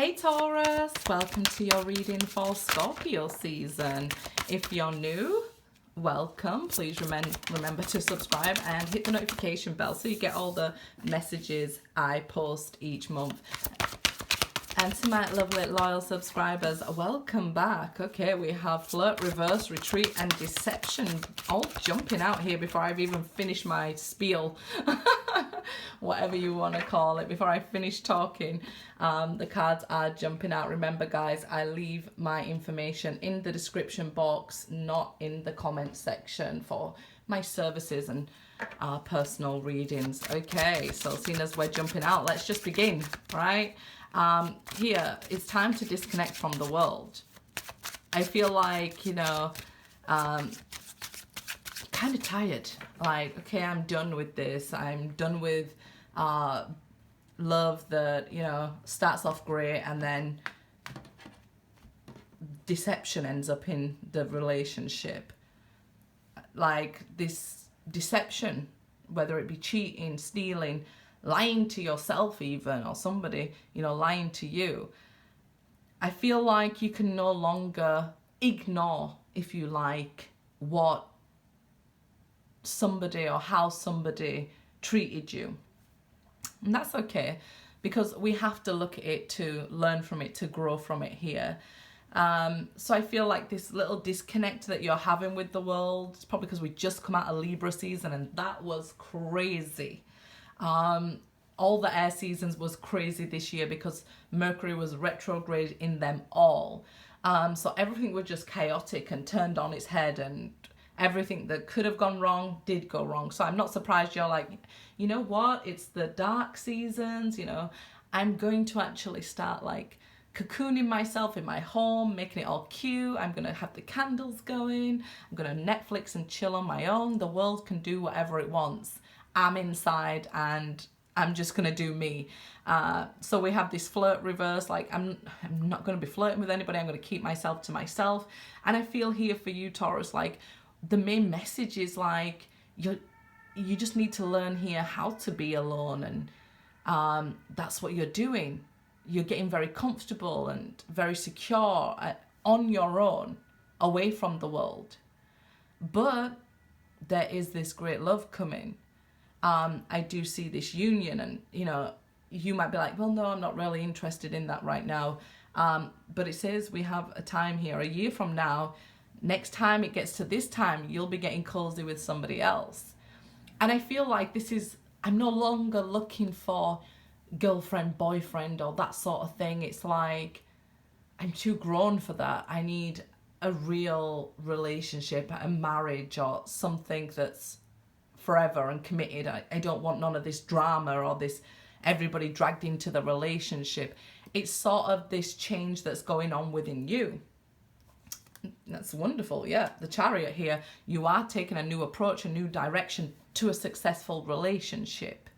Hey Taurus, welcome to your reading for Scorpio season. If you're new, welcome. Please remember to subscribe and hit the notification bell so you get all the messages I post each month. And to my lovely loyal subscribers, welcome back. Okay, we have flirt, reverse, retreat, and deception all jumping out here before I've even finished my spiel. Whatever you want to call it. Before I finish talking, the cards are jumping out. Remember, guys, I leave my information in the description box, not in the comment section for my services and personal readings. Okay, so seeing as we're jumping out, let's just begin, right? Here, it's time to disconnect from the world. I feel like, kind of tired. Like, okay, I'm done with this. I'm done with love that, starts off great and then deception ends up in the relationship. Like this deception, whether it be cheating, stealing, lying to yourself even, or somebody, lying to you. I feel like you can no longer ignore, if you like, what somebody or how somebody treated you. And that's okay, because we have to look at it to learn from it, to grow from it here. So I feel like this little disconnect that you're having with the world, it's probably because we just come out of Libra season and that was crazy. All the air seasons was crazy this year because Mercury was retrograde in them all. So everything was just chaotic and turned on its head, and everything that could have gone wrong did go wrong. So I'm not surprised you're like, you know what? It's the dark seasons, I'm going to actually start like cocooning myself in my home, making it all cute. I'm going to have the candles going. I'm going to Netflix and chill on my own. The world can do whatever it wants. I'm inside and I'm just going to do me. So we have this flirt reverse, like I'm not going to be flirting with anybody. I'm going to keep myself to myself. And I feel here for you, Taurus, like the main message is like you just need to learn here how to be alone. And that's what you're doing. You're getting very comfortable and very secure on your own, away from the world. But there is this great love coming. I do see this union, and you might be like, well, no, I'm not really interested in that right now. But it says we have a time here, a year from now. Next time it gets to this time, you'll be getting cozy with somebody else. And I feel like I'm no longer looking for girlfriend, boyfriend, or that sort of thing. It's like, I'm too grown for that. I need a real relationship, a marriage, or something that's forever and committed. I don't want none of this drama or this everybody dragged into the relationship. It's sort of this change that's going on within you. That's wonderful. Yeah, the Chariot here. You are taking a new approach, a new direction to a successful relationship.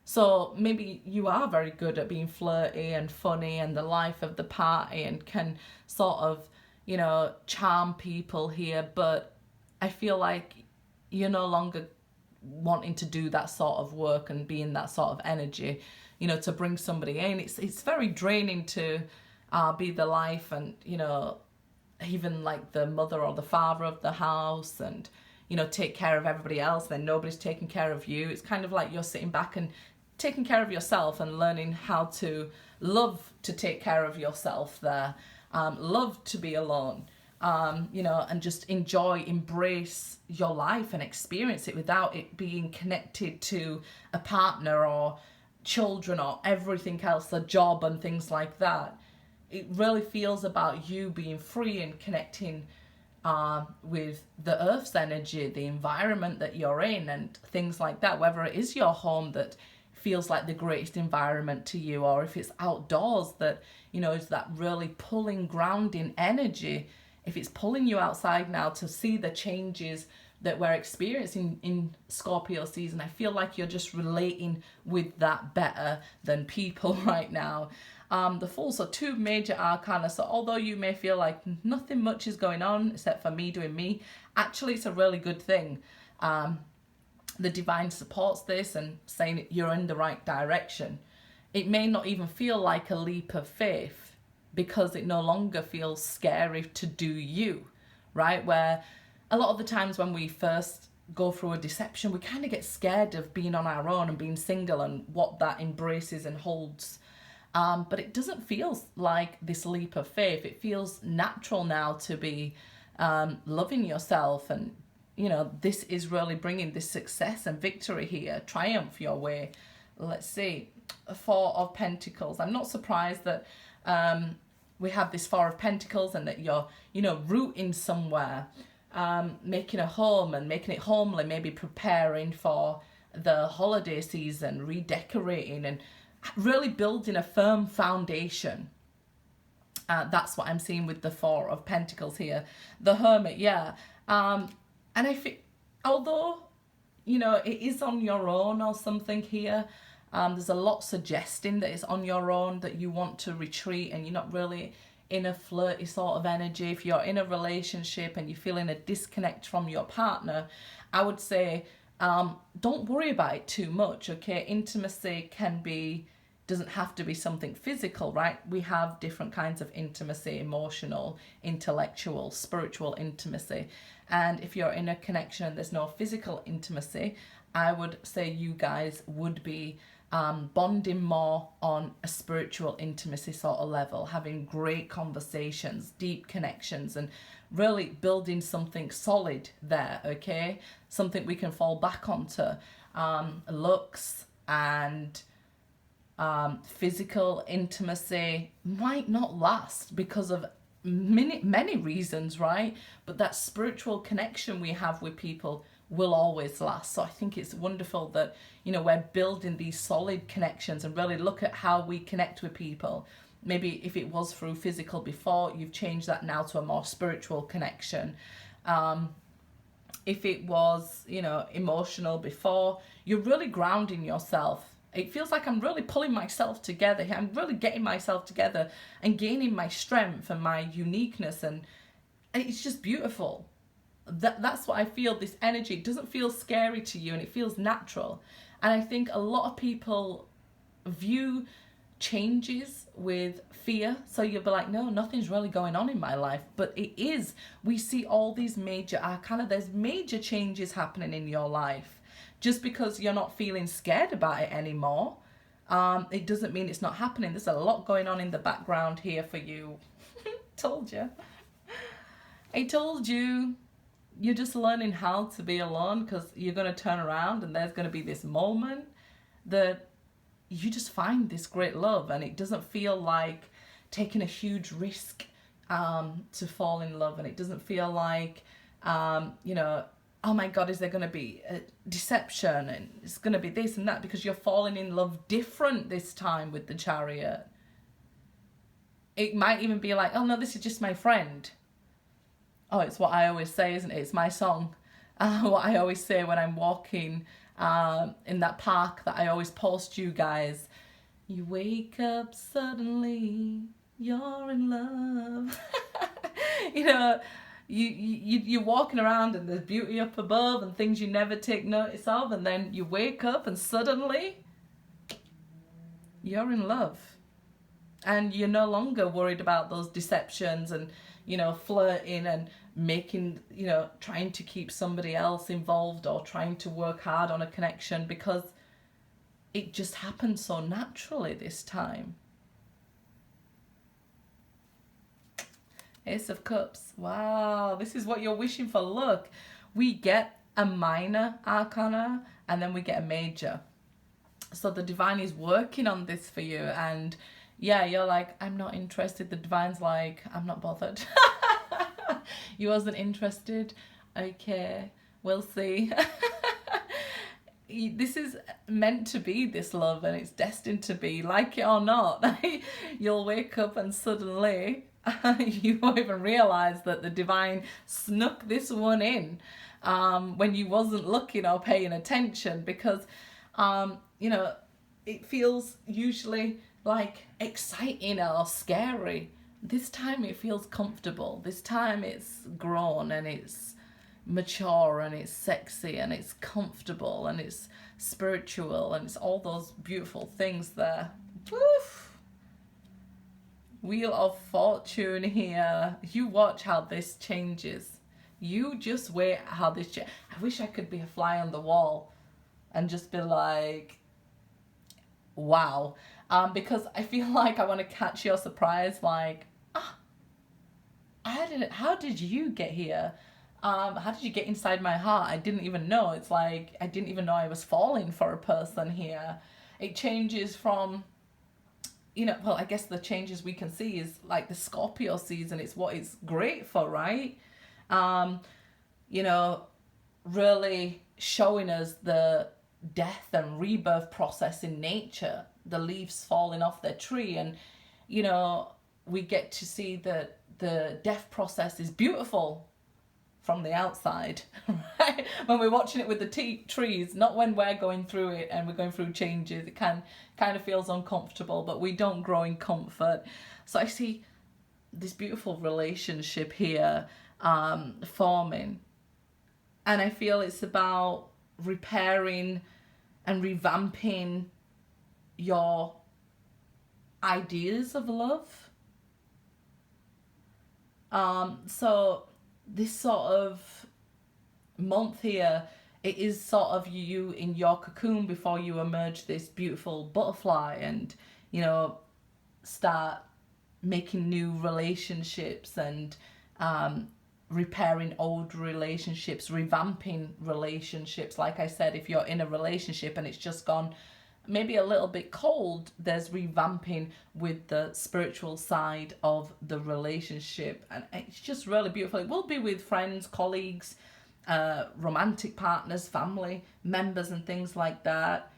So maybe you are very good at being flirty and funny and the life of the party and can sort of, charm people here. But I feel like you're no longer wanting to do that sort of work and be in that sort of energy, to bring somebody in. It's very draining to be the life and, even like the mother or the father of the house and, take care of everybody else. Then nobody's taking care of you. It's kind of like you're sitting back and taking care of yourself and learning how to love to take care of yourself there, love to be alone. And just enjoy, embrace your life and experience it without it being connected to a partner or children or everything else, a job and things like that. It really feels about you being free and connecting with the earth's energy, the environment that you're in and things like that, whether it is your home that feels like the greatest environment to you, or if it's outdoors that, is that really pulling, grounding energy. If it's pulling you outside now to see the changes that we're experiencing in Scorpio season, I feel like you're just relating with that better than people right now. The Fool, so two major arcana. So although you may feel like nothing much is going on except for me doing me, actually it's a really good thing. The divine supports this and saying you're in the right direction. it may not even feel like a leap of faith because it no longer feels scary to do you, right? Where a lot of the times when we first go through a deception, we kind of get scared of being on our own and being single and what that embraces and holds. But it doesn't feel like this leap of faith. It feels natural now to be loving yourself, and you know, this is really bringing this success and victory here, triumph your way. Let's see, Four of Pentacles. I'm not surprised that we have this Four of Pentacles and that you're, you know, rooting somewhere, making a home and making it homely, maybe preparing for the holiday season, redecorating and really building a firm foundation. That's what I'm seeing with the Four of Pentacles here. The Hermit, yeah. And I think, although, you know, it is on your own or something here, there's a lot suggesting that it's on your own, that you want to retreat and you're not really in a flirty sort of energy. If you're in a relationship and you're feeling a disconnect from your partner, I would say don't worry about it too much, okay? Intimacy doesn't have to be something physical, right? We have different kinds of intimacy: emotional, intellectual, spiritual intimacy. And if you're in a connection and there's no physical intimacy, I would say you guys would be bonding more on a spiritual intimacy sort of level, having great conversations, deep connections, and really building something solid there, okay? Something we can fall back onto. Looks and physical intimacy might not last because of many reasons, right? But that spiritual connection we have with people will always last. So I think it's wonderful that, you know, we're building these solid connections and really look at how we connect with people. Maybe if it was through physical before, you've changed that now to a more spiritual connection. If it was, you know, emotional before, you're really grounding yourself. It feels like I'm really pulling myself together here. I'm really getting myself together and gaining my strength and my uniqueness, and it's just beautiful. That's what I feel, this energy. It doesn't feel scary to you and it feels natural. And I think a lot of people view changes with fear. So you'll be like, no, nothing's really going on in my life. But it is. We see all these major arcana. There's major changes happening in your life. Just because you're not feeling scared about it anymore, it doesn't mean it's not happening. There's a lot going on in the background here for you. Told you. I told you. You're just learning how to be alone, because you're going to turn around and there's going to be this moment that you just find this great love, and it doesn't feel like taking a huge risk to fall in love, and it doesn't feel like, you know, oh my God, is there going to be a deception and it's going to be this and that, because you're falling in love different this time with the Chariot. It might even be like, oh no, this is just my friend. Oh, it's what I always say, isn't it? It's my song. What I always say when I'm walking in that park that I always post you guys. You wake up suddenly, you're in love. You know, you're walking around and there's beauty up above and things you never take notice of, and then you wake up and suddenly you're in love. And you're no longer worried about those deceptions and, you know, flirting and making, you know, trying to keep somebody else involved or trying to work hard on a connection, because it just happened so naturally this time. Ace of Cups. Wow, this is what you're wishing for. Look, we get a minor arcana and then we get a major. So the divine is working on this for you, and yeah, you're like, I'm not interested. The divine's like, I'm not bothered. You wasn't interested? Okay, we'll see. This is meant to be, this love, and it's destined to be, like it or not. You'll wake up and suddenly you won't even realise that the divine snuck this one in when you wasn't looking or paying attention, because, you know, it feels usually like exciting or scary. This time it feels comfortable. This time it's grown and it's mature and it's sexy and it's comfortable and it's spiritual and it's all those beautiful things there. Woof. Wheel of Fortune here. You watch how this changes. You just wait how this changes. I wish I could be a fly on the wall and just be like, wow. Because I feel like I want to catch your surprise, like, how did you get here? How did you get inside my heart? I didn't even know. It's like, I didn't even know I was falling for a person here. It changes from, well, I guess the changes we can see is like the Scorpio season. It's what it's great for, right? Really showing us the death and rebirth process in nature, the leaves falling off their tree, and we get to see that the death process is beautiful from the outside, right? When we're watching it with the trees, not when we're going through it and we're going through changes. It kind of feels uncomfortable, but we don't grow in comfort. So I see this beautiful relationship here forming, and I feel it's about repairing and revamping your ideas of love. So this sort of month here, it is sort of you in your cocoon before you emerge this beautiful butterfly and, start making new relationships and repairing old relationships, revamping relationships. Like I said, if you're in a relationship and it's just gone maybe a little bit cold, there's revamping with the spiritual side of the relationship, and it's just really beautiful. It will be with friends, colleagues, romantic partners, family members, and things like that.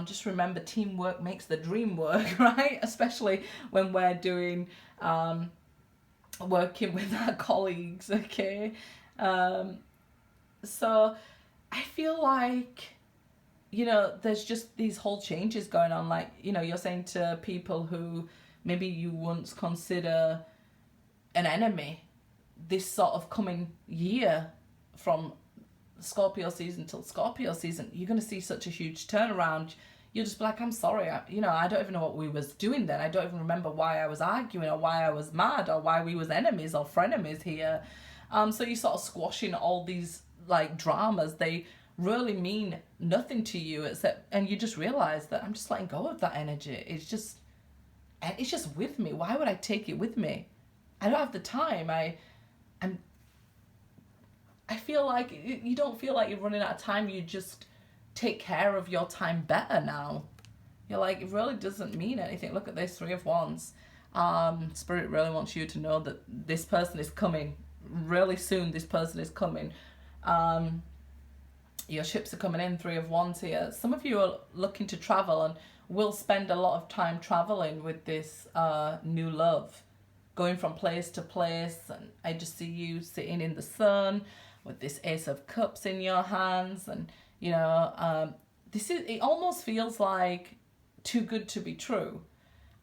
Just remember, teamwork makes the dream work, right? Especially when we're doing working with our colleagues, okay? So I feel like, there's just these whole changes going on. Like, you're saying to people who maybe you once consider an enemy, this sort of coming year from Scorpio season till Scorpio season, you're going to see such a huge turnaround. You'll just be like, I'm sorry, I don't even know what we was doing then. I don't even remember why I was arguing or why I was mad or why we was enemies or frenemies here. So you sort of squashing all these like dramas. They really mean nothing to you, and you just realize that I'm just letting go of that energy. It's just with me. Why would I take it with me? I don't have the time. I feel like you don't feel like you're running out of time. You just take care of your time better now. You're like, it really doesn't mean anything. Look at this, 3 of Wands. Spirit really wants you to know that this person is coming really soon. This person is coming. Your ships are coming in, 3 of Wands here. Some of you are looking to travel and will spend a lot of time traveling with this new love, going from place to place. And I just see you sitting in the sun with this Ace of Cups in your hands, and it almost feels like too good to be true.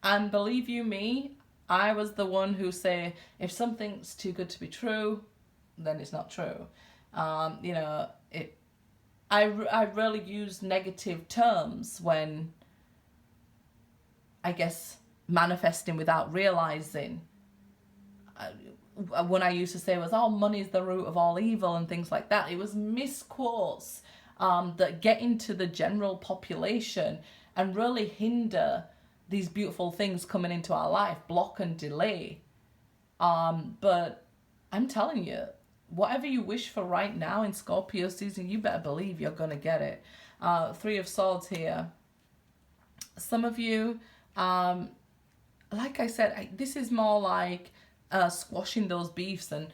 And believe you me, I was the one who say, if something's too good to be true, then it's not true. I really use negative terms when, I guess, manifesting without realizing. When I used to say was, money's the root of all evil and things like that. It was misquotes that get into the general population and really hinder these beautiful things coming into our life, block and delay. But I'm telling you, whatever you wish for right now in Scorpio season, you better believe you're going to get it. 3 of Swords here. Some of you, like I said, this is more like squashing those beefs and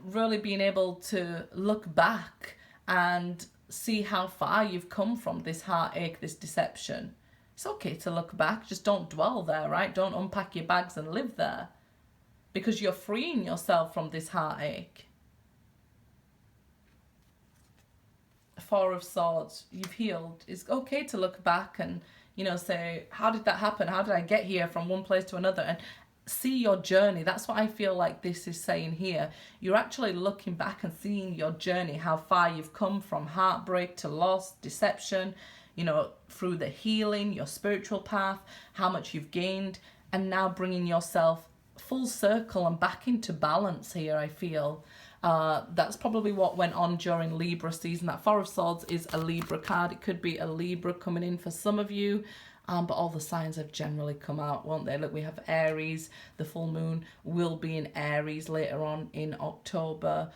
really being able to look back and see how far you've come from this heartache, this deception. It's okay to look back, just don't dwell there, right? Don't unpack your bags and live there, because you're freeing yourself from this heartache. 4 of Swords, you've healed. It's okay to look back and, say, how did that happen? How did I get here from one place to another? And see your journey. That's what I feel like this is saying here. You're actually looking back and seeing your journey, how far you've come from heartbreak to loss, deception. you know, through the healing, your spiritual path, how much you've gained, and now bringing yourself full circle and back into balance here, I feel. That's probably what went on during Libra season. That Four of Swords is a Libra card. It could be a Libra coming in for some of you. But all the signs have generally come out, won't they? Look, we have Aries. The full moon will be in Aries later on in October.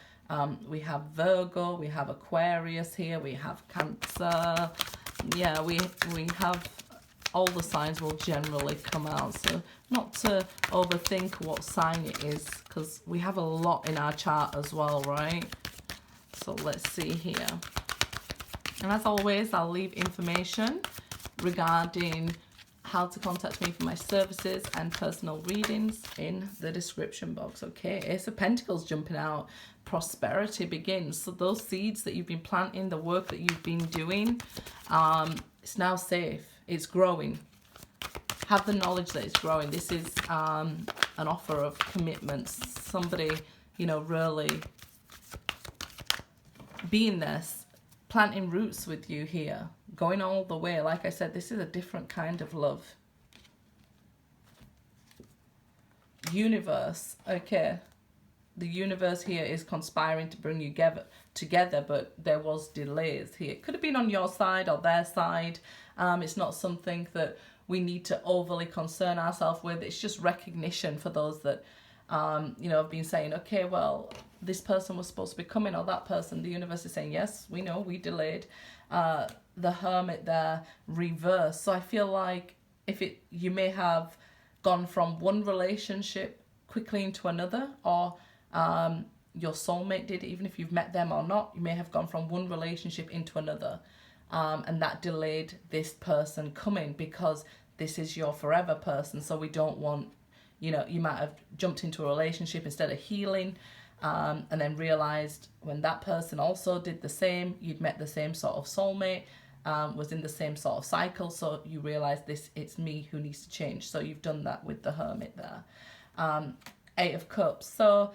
We have Virgo. We have Aquarius here. We have Cancer. Yeah, we have all the signs will generally come out. So not to overthink what sign it is, because we have a lot in our chart as well, right? So let's see here. And as always, I'll leave information regarding how to contact me for my services and personal readings in the description box. Okay, Ace of Pentacles jumping out. Prosperity begins. So those seeds that you've been planting, the work that you've been doing, it's now safe. It's growing. Have the knowledge that it's growing. This is an offer of commitments. Somebody, you know, really being this, planting roots with you here, going all the way. Like I said, this is a different kind of love. Universe, okay. The universe here is conspiring to bring you together, but there was delays here. It could have been on your side or their side. It's not something that we need to overly concern ourselves with. It's just recognition for those that, you know, have been saying, okay, well, this person was supposed to be coming, or that person. The universe is saying, yes, we know, we delayed. The Hermit there, reverse. So I feel like you may have gone from one relationship quickly into another, or your soulmate did, even if you've met them or not, you may have gone from one relationship into another. And that delayed this person coming, because this is your forever person. So we don't want, you know, you might have jumped into a relationship instead of healing, and then realized when that person also did the same, you'd met the same sort of soulmate, was in the same sort of cycle. So you realize it's me who needs to change. So you've done that with the Hermit there. Eight of Cups. So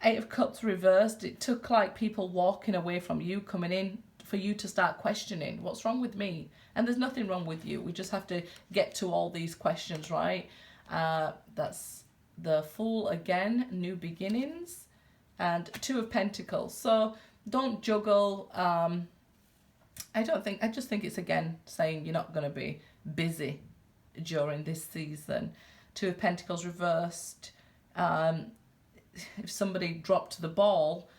Eight of Cups reversed. It took like people walking away from you, coming in, for you to start questioning what's wrong with me. And there's nothing wrong with you. We just have to get to all these questions, right? That's the Fool again, new beginnings, and Two of Pentacles. So don't juggle. I just think it's again saying you're not going to be busy during this season. Two of Pentacles reversed. If somebody dropped the ball,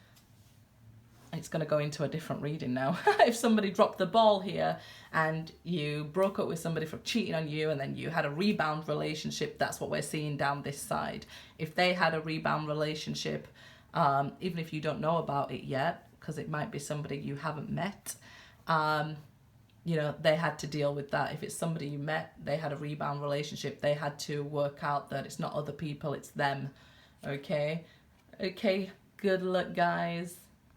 it's going to go into a different reading now. If somebody dropped the ball here and you broke up with somebody for cheating on you, and then you had a rebound relationship, that's what we're seeing down this side. If they had a rebound relationship, even if you don't know about it yet, because it might be somebody you haven't met, you know, they had to deal with that. If it's somebody you met, they had a rebound relationship, they had to work out that it's not other people, it's them. Okay, good luck, guys.